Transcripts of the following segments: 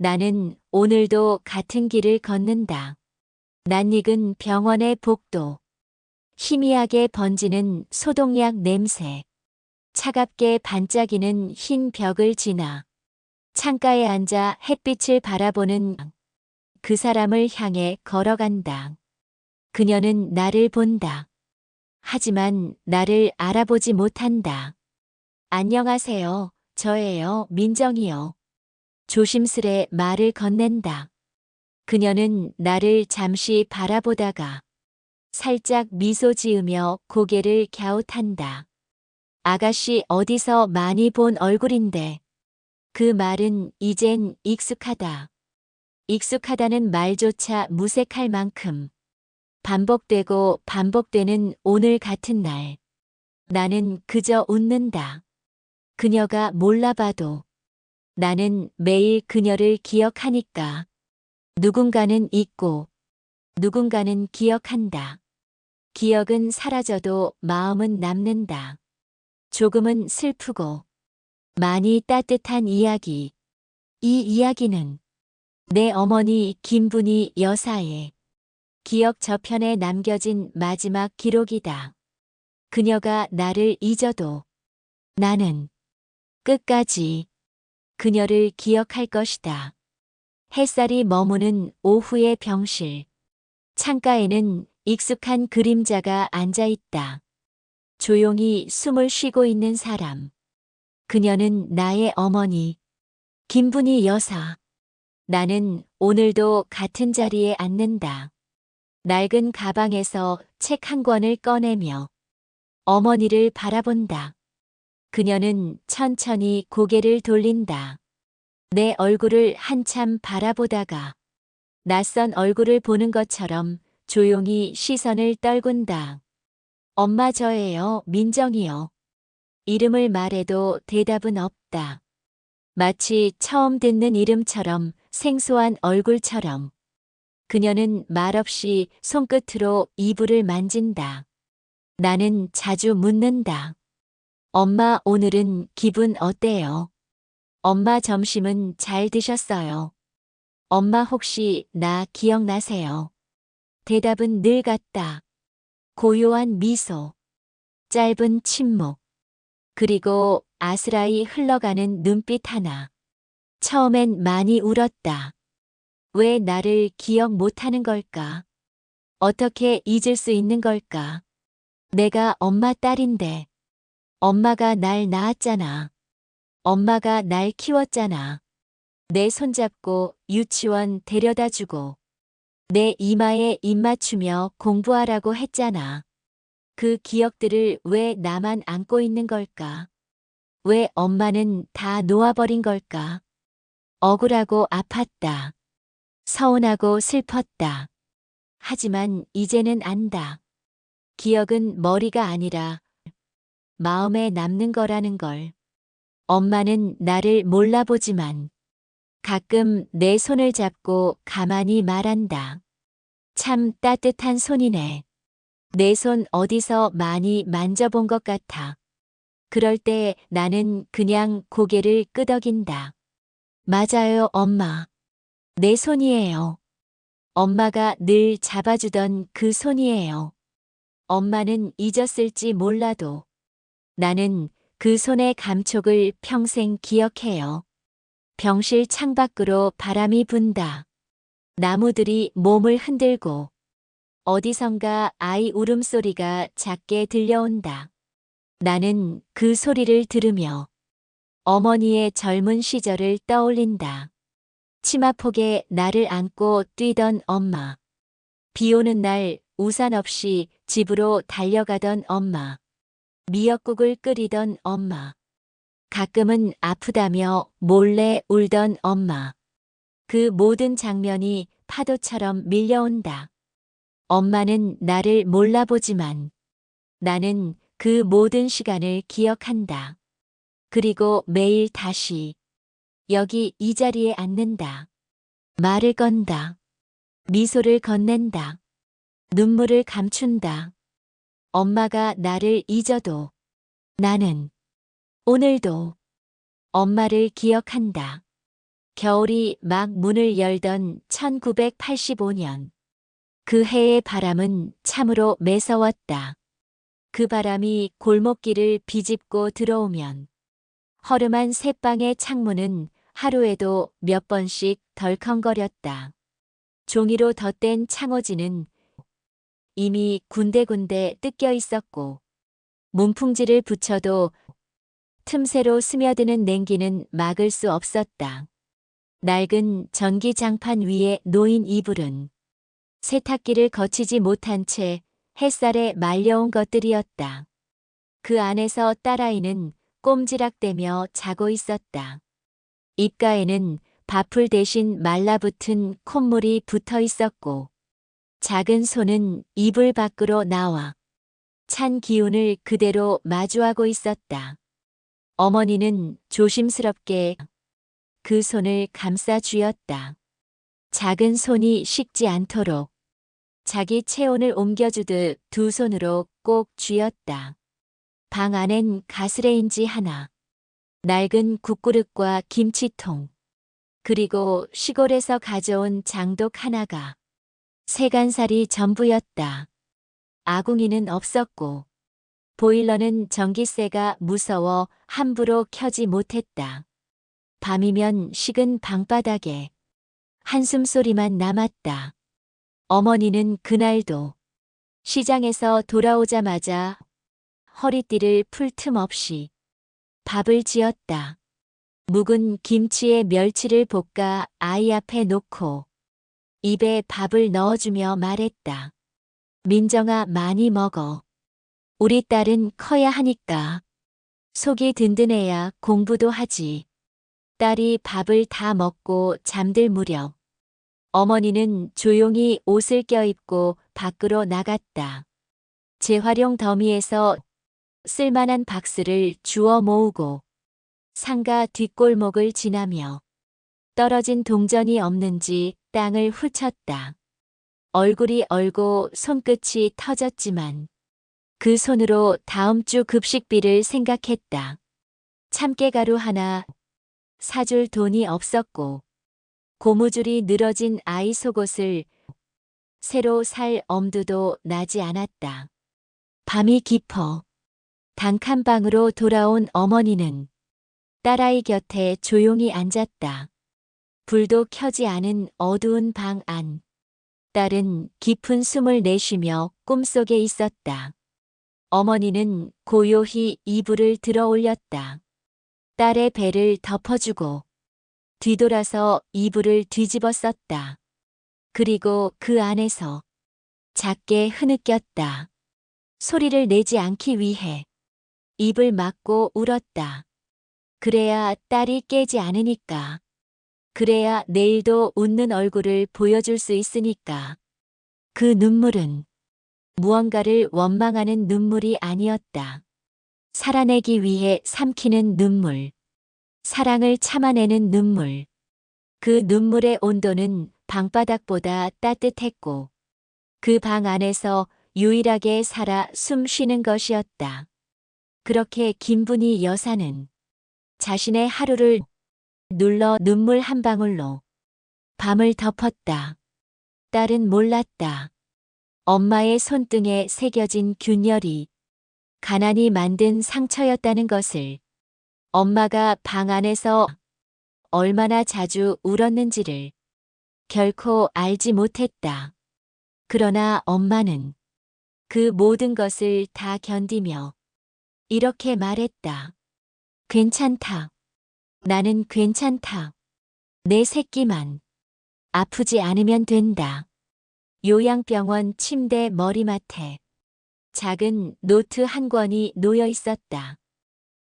나는 오늘도 같은 길을 걷는다. 낯익은 병원의 복도. 희미하게 번지는 소독약 냄새. 차갑게 반짝이는 흰 벽을 지나 창가에 앉아 햇빛을 바라보는 그 사람을 향해 걸어간다. 그녀는 나를 본다. 하지만 나를 알아보지 못한다. 안녕하세요. 저예요. 민정이요. 조심스레 말을 건넨다. 그녀는 나를 잠시 바라보다가 살짝 미소 지으며 고개를 갸웃한다. 아가씨 어디서 많이 본 얼굴인데. 그 말은 이젠 익숙하다. 익숙하다는 말조차 무색할 만큼 반복되고 반복되는 오늘 같은 날. 나는 그저 웃는다. 그녀가 몰라봐도 나는 매일 그녀를 기억하니까. 누군가는 잊고 누군가는 기억한다. 기억은 사라져도 마음은 남는다. 조금은 슬프고 많이 따뜻한 이야기. 이 이야기는 내 어머니 김분희 여사의 기억 저편에 남겨진 마지막 기록이다. 그녀가 나를 잊어도 나는 끝까지 그녀를 기억할 것이다. 햇살이 머무는 오후의 병실. 창가에는 익숙한 그림자가 앉아 있다. 조용히 숨을 쉬고 있는 사람. 그녀는 나의 어머니, 김분희 여사. 나는 오늘도 같은 자리에 앉는다. 낡은 가방에서 책 한 권을 꺼내며 어머니를 바라본다. 그녀는 천천히 고개를 돌린다. 내 얼굴을 한참 바라보다가 낯선 얼굴을 보는 것처럼 조용히 시선을 떨군다. 엄마 저예요, 민정이요. 이름을 말해도 대답은 없다. 마치 처음 듣는 이름처럼 생소한 얼굴처럼. 그녀는 말없이 손끝으로 이불을 만진다. 나는 자주 묻는다. 엄마 오늘은 기분 어때요? 엄마 점심은 잘 드셨어요? 엄마 혹시 나 기억나세요? 대답은 늘 같다. 고요한 미소. 짧은 침묵. 그리고 아스라이 흘러가는 눈빛 하나. 처음엔 많이 울었다. 왜 나를 기억 못하는 걸까? 어떻게 잊을 수 있는 걸까? 내가 엄마 딸인데. 엄마가 날 낳았잖아. 엄마가 날 키웠잖아. 내 손잡고 유치원 데려다주고 내 이마에 입 맞추며 공부하라고 했잖아. 그 기억들을 왜 나만 안고 있는 걸까? 왜 엄마는 다 놓아버린 걸까? 억울하고 아팠다. 서운하고 슬펐다. 하지만 이제는 안다. 기억은 머리가 아니라 마음에 남는 거라는 걸. 엄마는 나를 몰라보지만 가끔 내 손을 잡고 가만히 말한다. 참 따뜻한 손이네. 내 손 어디서 많이 만져본 것 같아. 그럴 때 나는 그냥 고개를 끄덕인다. 맞아요, 엄마. 내 손이에요. 엄마가 늘 잡아주던 그 손이에요. 엄마는 잊었을지 몰라도 나는 그 손의 감촉을 평생 기억해요. 병실 창밖으로 바람이 분다. 나무들이 몸을 흔들고 어디선가 아이 울음소리가 작게 들려온다. 나는 그 소리를 들으며 어머니의 젊은 시절을 떠올린다. 치마폭에 나를 안고 뛰던 엄마. 비 오는 날 우산 없이 집으로 달려가던 엄마. 미역국을 끓이던 엄마. 가끔은 아프다며 몰래 울던 엄마. 그 모든 장면이 파도처럼 밀려온다. 엄마는 나를 몰라보지만 나는 그 모든 시간을 기억한다. 그리고 매일 다시 여기 이 자리에 앉는다. 말을 건다. 미소를 건넨다. 눈물을 감춘다. 엄마가 나를 잊어도 나는 오늘도 엄마를 기억한다. 겨울이 막 문을 열던 1985년. 그 해의 바람은 참으로 매서웠다. 그 바람이 골목길을 비집고 들어오면 허름한 새방의 창문은 하루에도 몇 번씩 덜컹거렸다. 종이로 덧댄 창호지는 이미 군데군데 뜯겨 있었고 문풍지를 붙여도 틈새로 스며드는 냉기는 막을 수 없었다. 낡은 전기장판 위에 놓인 이불은 세탁기를 거치지 못한 채 햇살에 말려온 것들이었다. 그 안에서 딸아이는 꼼지락대며 자고 있었다. 입가에는 밥풀 대신 말라붙은 콧물이 붙어 있었고 작은 손은 이불 밖으로 나와 찬 기운을 그대로 마주하고 있었다. 어머니는 조심스럽게 그 손을 감싸 쥐었다. 작은 손이 식지 않도록 자기 체온을 옮겨주듯 두 손으로 꼭 쥐었다. 방 안엔 가스레인지 하나, 낡은 국그릇과 김치통, 그리고 시골에서 가져온 장독 하나가 세간살이 전부였다. 아궁이는 없었고 보일러는 전기세가 무서워 함부로 켜지 못했다. 밤이면 식은 방바닥에 한숨 소리만 남았다. 어머니는 그날도 시장에서 돌아오자마자 허리띠를 풀 틈 없이 밥을 지었다. 묵은 김치에 멸치를 볶아 아이 앞에 놓고 입에 밥을 넣어주며 말했다. 민정아, 많이 먹어. 우리 딸은 커야 하니까. 속이 든든해야 공부도 하지. 딸이 밥을 다 먹고 잠들 무렵 어머니는 조용히 옷을 껴입고 밖으로 나갔다. 재활용 더미에서 쓸만한 박스를 주워 모으고 상가 뒷골목을 지나며 떨어진 동전이 없는지 땅을 훑쳤다. 얼굴이 얼고 손끝이 터졌지만 그 손으로 다음 주 급식비를 생각했다. 참깨가루 하나 사줄 돈이 없었고 고무줄이 늘어진 아이 속옷을 새로 살 엄두도 나지 않았다. 밤이 깊어 단칸방으로 돌아온 어머니는 딸아이 곁에 조용히 앉았다. 불도 켜지 않은 어두운 방 안. 딸은 깊은 숨을 내쉬며 꿈속에 있었다. 어머니는 고요히 이불을 들어 올렸다. 딸의 배를 덮어주고 뒤돌아서 이불을 뒤집어 썼다. 그리고 그 안에서 작게 흐느꼈다. 소리를 내지 않기 위해 입을 막고 울었다. 그래야 딸이 깨지 않으니까. 그래야 내일도 웃는 얼굴을 보여줄 수 있으니까. 그 눈물은 무언가를 원망하는 눈물이 아니었다. 살아내기 위해 삼키는 눈물. 사랑을 참아내는 눈물. 그 눈물의 온도는 방바닥보다 따뜻했고 그 방 안에서 유일하게 살아 숨 쉬는 것이었다. 그렇게 김분희 여사는 자신의 하루를 눌러 눈물 한 방울로 밤을 덮었다. 딸은 몰랐다. 엄마의 손등에 새겨진 균열이 가난이 만든 상처였다는 것을, 엄마가 방 안에서 얼마나 자주 울었는지를 결코 알지 못했다. 그러나 엄마는 그 모든 것을 다 견디며 이렇게 말했다. 괜찮다. 나는 괜찮다. 내 새끼만 아프지 않으면 된다. 요양병원 침대 머리맡에 작은 노트 한 권이 놓여 있었다.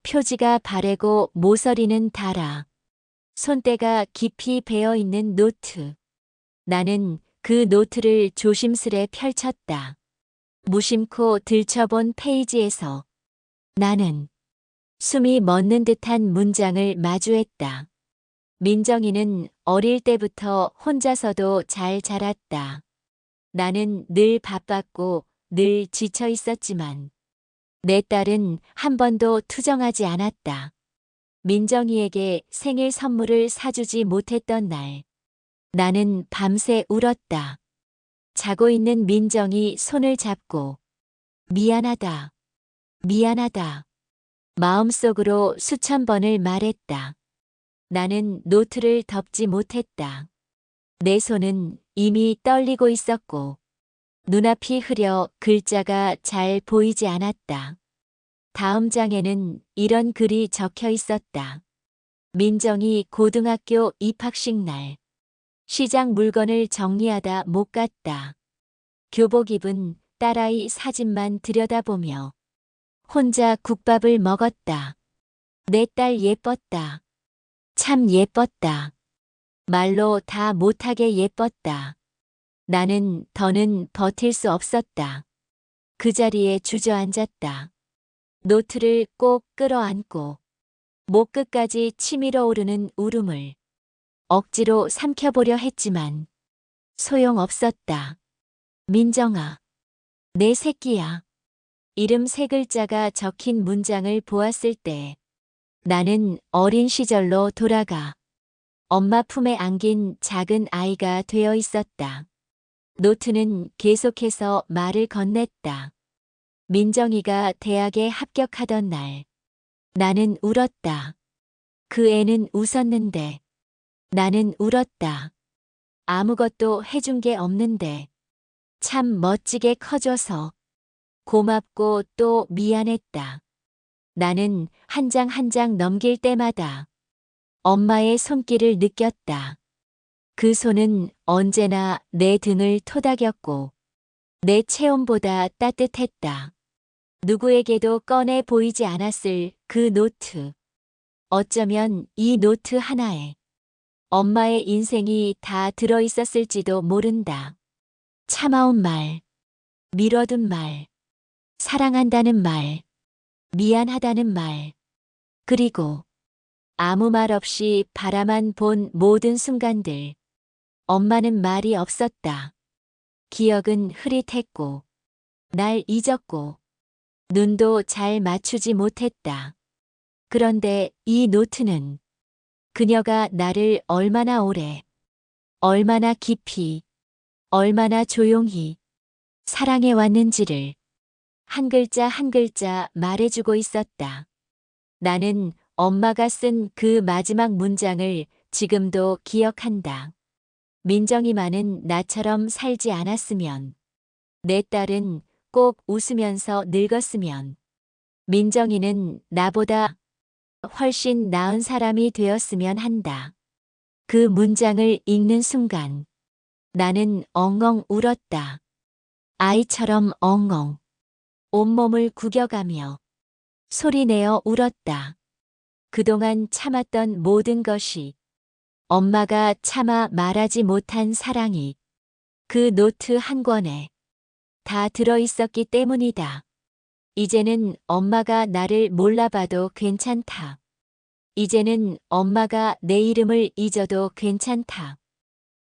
표지가 바래고 모서리는 닳아 손때가 깊이 베어 있는 노트. 나는 그 노트를 조심스레 펼쳤다. 무심코 들춰본 페이지에서 나는 숨이 멎는 듯한 문장을 마주했다. 민정이는 어릴 때부터 혼자서도 잘 자랐다. 나는 늘 바빴고 늘 지쳐 있었지만 내 딸은 한 번도 투정하지 않았다. 민정이에게 생일 선물을 사주지 못했던 날, 나는 밤새 울었다. 자고 있는 민정이 손을 잡고 미안하다, 미안하다. 마음속으로 수천 번을 말했다. 나는 노트를 덮지 못했다. 내 손은 이미 떨리고 있었고 눈앞이 흐려 글자가 잘 보이지 않았다. 다음 장에는 이런 글이 적혀 있었다. 민정이 고등학교 입학식 날 시장 물건을 정리하다 못 갔다. 교복 입은 딸아이 사진만 들여다보며 혼자 국밥을 먹었다. 내 딸 예뻤다. 참 예뻤다. 말로 다 못하게 예뻤다. 나는 더는 버틸 수 없었다. 그 자리에 주저앉았다. 노트를 꼭 끌어안고 목 끝까지 치밀어 오르는 울음을 억지로 삼켜보려 했지만 소용없었다. 민정아, 내 새끼야. 이름 세 글자가 적힌 문장을 보았을 때 나는 어린 시절로 돌아가 엄마 품에 안긴 작은 아이가 되어 있었다. 노트는 계속해서 말을 건넸다. 민정이가 대학에 합격하던 날, 나는 울었다. 그 애는 웃었는데, 나는 울었다. 아무것도 해준 게 없는데, 참 멋지게 커져서 고맙고 또 미안했다. 나는 한 장 한 장 넘길 때마다 엄마의 손길을 느꼈다. 그 손은 언제나 내 등을 토닥였고 내 체온보다 따뜻했다. 누구에게도 꺼내 보이지 않았을 그 노트. 어쩌면 이 노트 하나에 엄마의 인생이 다 들어 있었을지도 모른다. 참아온 말, 미뤄둔 말, 사랑한다는 말, 미안하다는 말, 그리고 아무 말 없이 바라만 본 모든 순간들. 엄마는 말이 없었다. 기억은 흐릿했고, 날 잊었고, 눈도 잘 맞추지 못했다. 그런데 이 노트는 그녀가 나를 얼마나 오래, 얼마나 깊이, 얼마나 조용히 사랑해 왔는지를 한 글자 한 글자 말해주고 있었다. 나는 엄마가 쓴 그 마지막 문장을 지금도 기억한다. 민정이만은 나처럼 살지 않았으면, 내 딸은 꼭 웃으면서 늙었으면, 민정이는 나보다 훨씬 나은 사람이 되었으면 한다. 그 문장을 읽는 순간 나는 엉엉 울었다. 아이처럼 엉엉 온몸을 구겨가며 소리내어 울었다. 그동안 참았던 모든 것이, 엄마가 차마 말하지 못한 사랑이 그 노트 한 권에 다 들어있었기 때문이다. 이제는 엄마가 나를 몰라봐도 괜찮다. 이제는 엄마가 내 이름을 잊어도 괜찮다.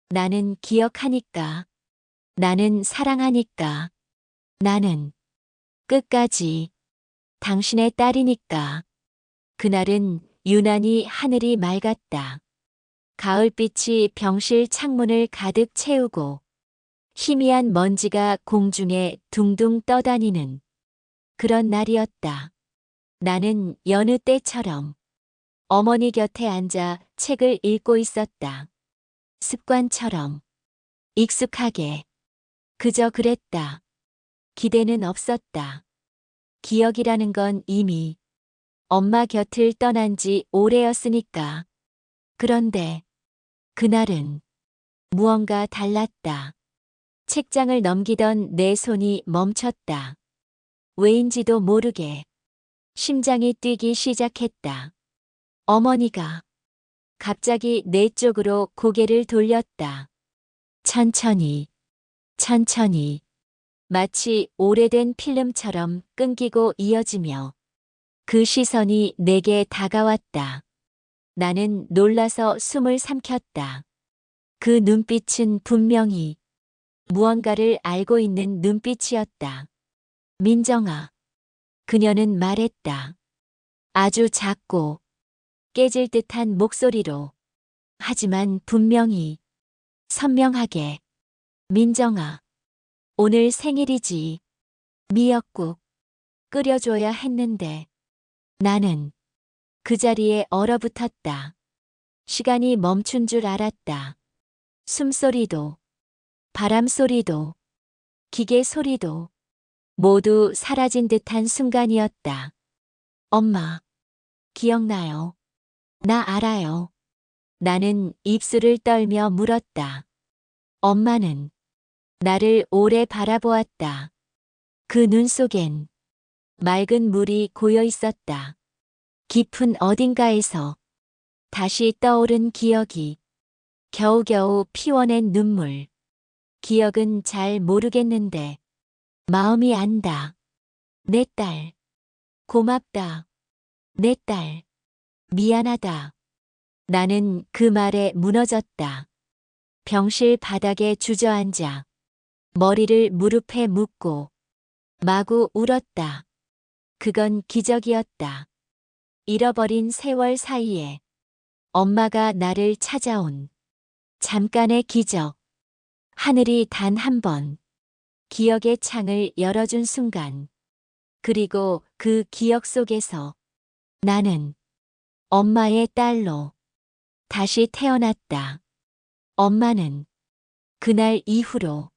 나는 기억하니까. 나는 사랑하니까. 나는 끝까지 당신의 딸이니까. 그날은 유난히 하늘이 맑았다. 가을빛이 병실 창문을 가득 채우고 희미한 먼지가 공중에 둥둥 떠다니는 그런 날이었다. 나는 여느 때처럼 어머니 곁에 앉아 책을 읽고 있었다. 습관처럼, 익숙하게, 그저 그랬다. 기대는 없었다. 기억이라는 건 이미 엄마 곁을 떠난 지 오래였으니까. 그런데 그날은 무언가 달랐다. 책장을 넘기던 내 손이 멈췄다. 왜인지도 모르게 심장이 뛰기 시작했다. 어머니가 갑자기 내 쪽으로 고개를 돌렸다. 천천히, 천천히, 마치 오래된 필름처럼 끊기고 이어지며 그 시선이 내게 다가왔다. 나는 놀라서 숨을 삼켰다. 그 눈빛은 분명히 무언가를 알고 있는 눈빛이었다. 민정아. 그녀는 말했다. 아주 작고 깨질 듯한 목소리로. 하지만 분명히, 선명하게. 민정아, 오늘 생일이지. 미역국 끓여줘야 했는데. 나는 그 자리에 얼어붙었다. 시간이 멈춘 줄 알았다. 숨소리도, 바람 소리도, 기계 소리도 모두 사라진 듯한 순간이었다. 엄마, 기억나요? 나 알아요. 나는 입술을 떨며 물었다. 엄마는 나를 오래 바라보았다. 그 눈 속엔 맑은 물이 고여 있었다. 깊은 어딘가에서 다시 떠오른 기억이 겨우겨우 피워낸 눈물. 기억은 잘 모르겠는데 마음이 안다. 내 딸, 고맙다. 내 딸, 미안하다. 나는 그 말에 무너졌다. 병실 바닥에 주저앉아 머리를 무릎에 묻고 마구 울었다. 그건 기적이었다. 잃어버린 세월 사이에 엄마가 나를 찾아온 잠깐의 기적. 하늘이 단 한 번 기억의 창을 열어준 순간. 그리고 그 기억 속에서 나는 엄마의 딸로 다시 태어났다. 엄마는 그날 이후로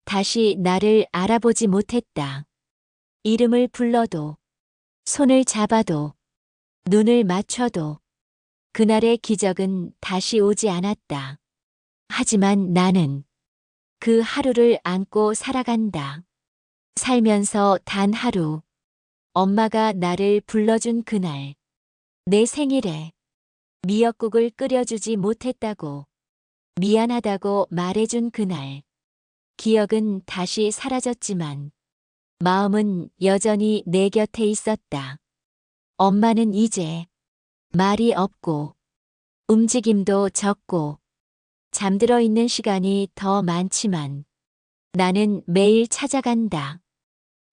다시 나를 알아보지 못했다. 이름을 불러도, 손을 잡아도, 눈을 맞춰도 그날의 기적은 다시 오지 않았다. 하지만 나는 그 하루를 안고 살아간다. 살면서 단 하루, 엄마가 나를 불러준 그날, 내 생일에 미역국을 끓여주지 못했다고, 미안하다고 말해준 그날. 기억은 다시 사라졌지만 마음은 여전히 내 곁에 있었다. 엄마는 이제 말이 없고 움직임도 적고 잠들어 있는 시간이 더 많지만 나는 매일 찾아간다.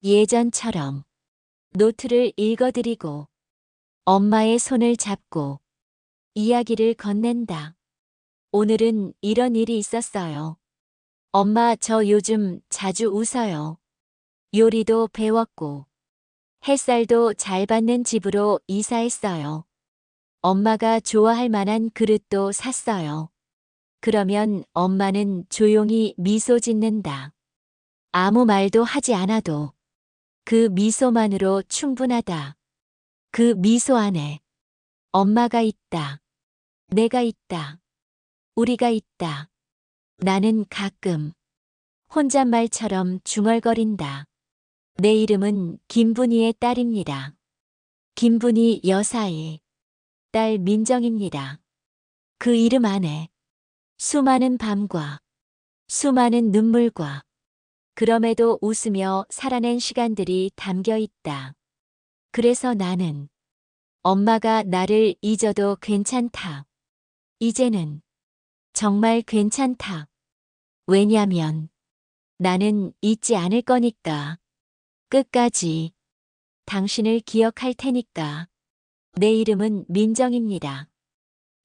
예전처럼 노트를 읽어드리고 엄마의 손을 잡고 이야기를 건넨다. 오늘은 이런 일이 있었어요. 엄마, 저 요즘 자주 웃어요. 요리도 배웠고 햇살도 잘 받는 집으로 이사했어요. 엄마가 좋아할 만한 그릇도 샀어요. 그러면 엄마는 조용히 미소 짓는다. 아무 말도 하지 않아도 그 미소만으로 충분하다. 그 미소 안에 엄마가 있다. 내가 있다. 우리가 있다. 나는 가끔 혼잣말처럼 중얼거린다. 내 이름은 김분희의 딸입니다. 김분희 여사의 딸 민정입니다. 그 이름 안에 수많은 밤과 수많은 눈물과 그럼에도 웃으며 살아낸 시간들이 담겨 있다. 그래서 나는 엄마가 나를 잊어도 괜찮다. 이제는 정말 괜찮다. 왜냐면 나는 잊지 않을 거니까. 끝까지 당신을 기억할 테니까. 내 이름은 민정입니다.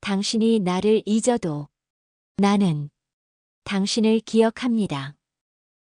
당신이 나를 잊어도 나는 당신을 기억합니다.